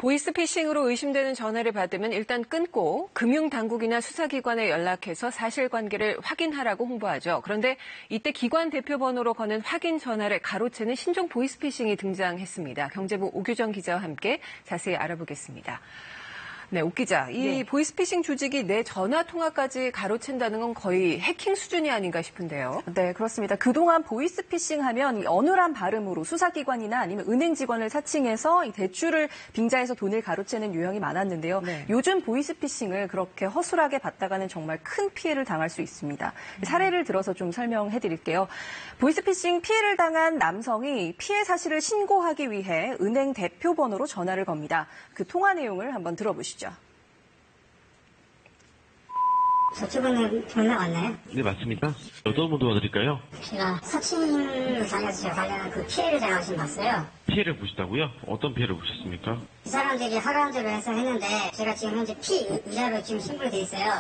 보이스피싱으로 의심되는 전화를 받으면 일단 끊고 금융당국이나 수사기관에 연락해서 사실관계를 확인하라고 홍보하죠. 그런데 이때 기관 대표 번호로 거는 확인 전화를 가로채는 신종 보이스피싱이 등장했습니다. 경제부 오규정 기자와 함께 자세히 알아보겠습니다. 네, 오 기자. 이 보이스피싱 조직이 내 전화 통화까지 가로챈다는 건 거의 해킹 수준이 아닌가 싶은데요. 네, 그렇습니다. 그동안 보이스피싱 하면 어눌한 발음으로 수사기관이나 아니면 은행 직원을 사칭해서 이 대출을 빙자해서 돈을 가로채는 유형이 많았는데요. 네. 요즘 보이스피싱을 그렇게 허술하게 받다가는 정말 큰 피해를 당할 수 있습니다. 사례를 들어서 좀 설명해 드릴게요. 보이스피싱 피해를 당한 남성이 피해 사실을 신고하기 위해 은행 대표 번호로 전화를 겁니다. 그 통화 내용을 한번 들어보시죠. 저축은행 전화 왔나요? 네, 맞습니다. 어떤 분 도와드릴까요? 제가 사칭을 당해서 관련한 그 피해를 제가 지금 봤어요. 피해를 보셨다고요? 어떤 피해를 보셨습니까? 이 사람들이 하라는 대로 해서 했는데 제가 지금 현재 피의자로 지금 신고가 돼 있어요.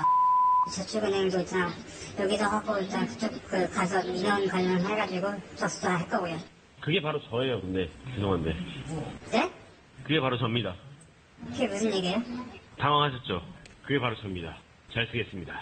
저축은행도 있잖아. 여기도 하고 일단 그쪽 가서 민원 관련해가지고 접수 다 할 거고요. 그게 바로 저예요, 근데. 죄송한데. 네? 그게 바로 접니다. 그게 무슨 얘기예요? 당황하셨죠? 그게 바로 접니다. 잘 쓰겠습니다.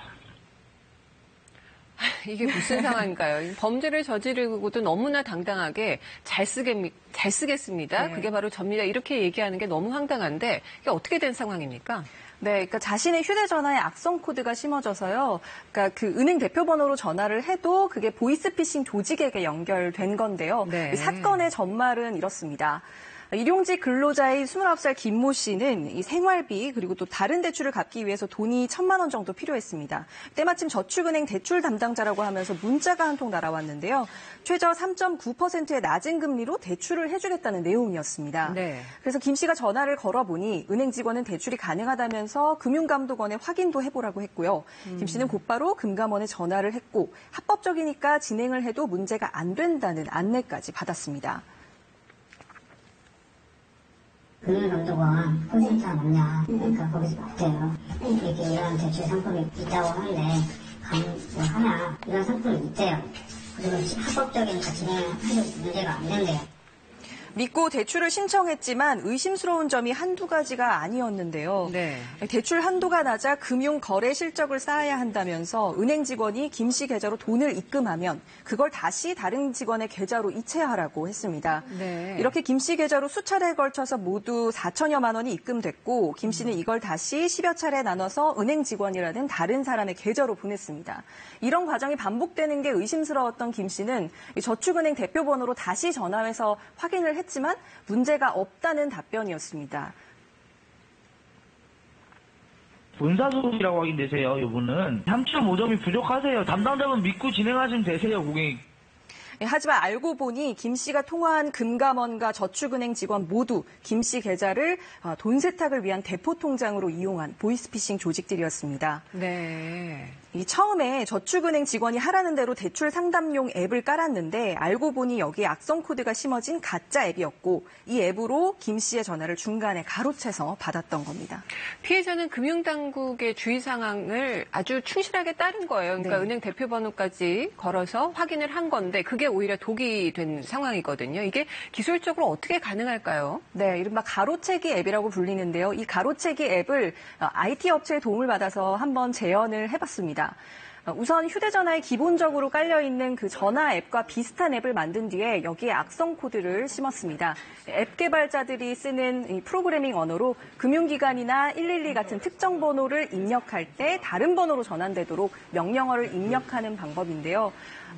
이게 무슨 상황인가요? 범죄를 저지르고도 너무나 당당하게 잘 쓰겠습니다. 네. 그게 바로 접니다. 이렇게 얘기하는 게 너무 황당한데 이게 어떻게 된 상황입니까? 네, 그러니까 자신의 휴대전화에 악성 코드가 심어져서요. 그러니까 그 은행 대표 번호로 전화를 해도 그게 보이스피싱 조직에게 연결된 건데요. 네. 이 사건의 전말은 이렇습니다. 일용직 근로자의 29살 김모 씨는 이 생활비 그리고 또 다른 대출을 갚기 위해서 돈이 1,000만 원 정도 필요했습니다. 때마침 저축은행 대출 담당자라고 하면서 문자가 한 통 날아왔는데요. 최저 3.9%의 낮은 금리로 대출을 해주겠다는 내용이었습니다. 네. 그래서 김 씨가 전화를 걸어보니 은행 직원은 대출이 가능하다면서 금융감독원에 확인도 해보라고 했고요. 김 씨는 곧바로 금감원에 전화를 했고 합법적이니까 진행을 해도 문제가 안 된다는 안내까지 받았습니다. 금융감독원 콜센터 없냐. 그러니까 거기서 봤대요. 이렇게 이런 대출 상품이 있다고 하는데 뭐 하나 이런 상품이 있대요. 그리고 합법적이니까 진행해도 문제가 안 된대요. 믿고 대출을 신청했지만 의심스러운 점이 한두 가지가 아니었는데요. 네. 대출 한도가 낮아 금융 거래 실적을 쌓아야 한다면서 은행 직원이 김 씨 계좌로 돈을 입금하면 그걸 다시 다른 직원의 계좌로 이체하라고 했습니다. 네. 이렇게 김 씨 계좌로 수차례에 걸쳐서 모두 4천여만 원이 입금됐고 김 씨는 이걸 다시 10여 차례 나눠서 은행 직원이라는 다른 사람의 계좌로 보냈습니다. 이런 과정이 반복되는 게 의심스러웠던 김 씨는 저축은행 대표 번호로 다시 전화해서 확인을 했지만 문제가 없다는 답변이었습니다. 본사소속이라고 확인되세요, 이분은. 3.5점이 부족하세요. 담당자분 믿고 진행하시면 되세요, 고객님. 하지만 알고 보니 김 씨가 통화한 금감원과 저축은행 직원 모두 김 씨 계좌를 돈 세탁을 위한 대포 통장으로 이용한 보이스피싱 조직들이었습니다. 네. 이 처음에 저축은행 직원이 하라는 대로 대출 상담용 앱을 깔았는데 알고 보니 여기에 악성 코드가 심어진 가짜 앱이었고 이 앱으로 김 씨의 전화를 중간에 가로채서 받았던 겁니다. 피해자는 금융당국의 주의 사항을 아주 충실하게 따른 거예요. 그러니까 네. 은행 대표 번호까지 걸어서 확인을 한 건데 그게 오히려 독이 된 상황이거든요. 이게 기술적으로 어떻게 가능할까요? 네, 이른바 가로채기 앱이라고 불리는데요. 이 가로채기 앱을 IT 업체의 도움을 받아서 한번 재현을 해봤습니다. 우선 휴대전화에 기본적으로 깔려있는 그 전화 앱과 비슷한 앱을 만든 뒤에 여기에 악성 코드를 심었습니다. 앱 개발자들이 쓰는 이 프로그래밍 언어로 금융기관이나 112 같은 특정 번호를 입력할 때 다른 번호로 전환되도록 명령어를 입력하는 방법인데요.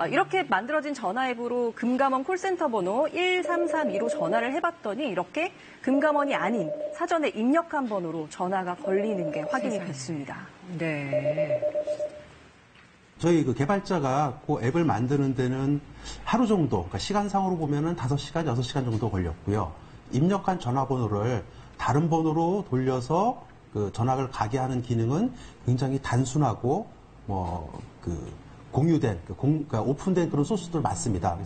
이렇게 만들어진 전화 앱으로 금감원 콜센터 번호 1332로 전화를 해봤더니 이렇게 금감원이 아닌 사전에 입력한 번호로 전화가 걸리는 게 확인이 됐습니다. 네. 저희 그 개발자가 그 앱을 만드는 데는 하루 정도, 그러니까 시간상으로 보면은 5시간, 6시간 정도 걸렸고요. 입력한 전화번호를 다른 번호로 돌려서 그 전화를 가게 하는 기능은 굉장히 단순하고 공유된, 그러니까 오픈된 그런 소스들 많습니다.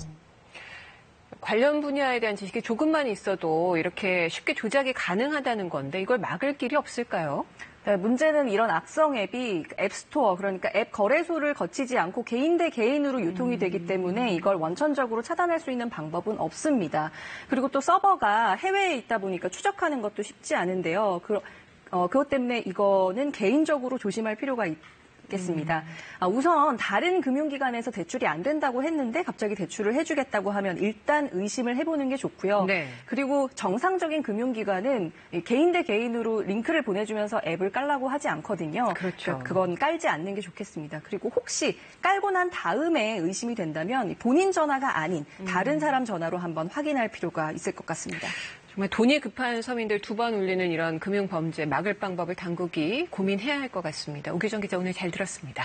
관련 분야에 대한 지식이 조금만 있어도 이렇게 쉽게 조작이 가능하다는 건데 이걸 막을 길이 없을까요? 네, 문제는 이런 악성 앱이 앱스토어, 그러니까 앱 거래소를 거치지 않고 개인 대 개인으로 유통이 되기 때문에 이걸 원천적으로 차단할 수 있는 방법은 없습니다. 그리고 또 서버가 해외에 있다 보니까 추적하는 것도 쉽지 않은데요. 그것 때문에 이거는 개인적으로 조심할 필요가 있겠습니다. 우선 다른 금융기관에서 대출이 안 된다고 했는데 갑자기 대출을 해주겠다고 하면 일단 의심을 해보는 게 좋고요. 네. 그리고 정상적인 금융기관은 개인 대 개인으로 링크를 보내주면서 앱을 깔라고 하지 않거든요. 그렇죠. 그러니까 그건 깔지 않는 게 좋겠습니다. 그리고 혹시 깔고 난 다음에 의심이 된다면 본인 전화가 아닌 다른 사람 전화로 한번 확인할 필요가 있을 것 같습니다. 정말 돈이 급한 서민들 두 번 울리는 이런 금융범죄 막을 방법을 당국이 고민해야 할 것 같습니다. 오기정 기자 오늘 잘 들었습니다.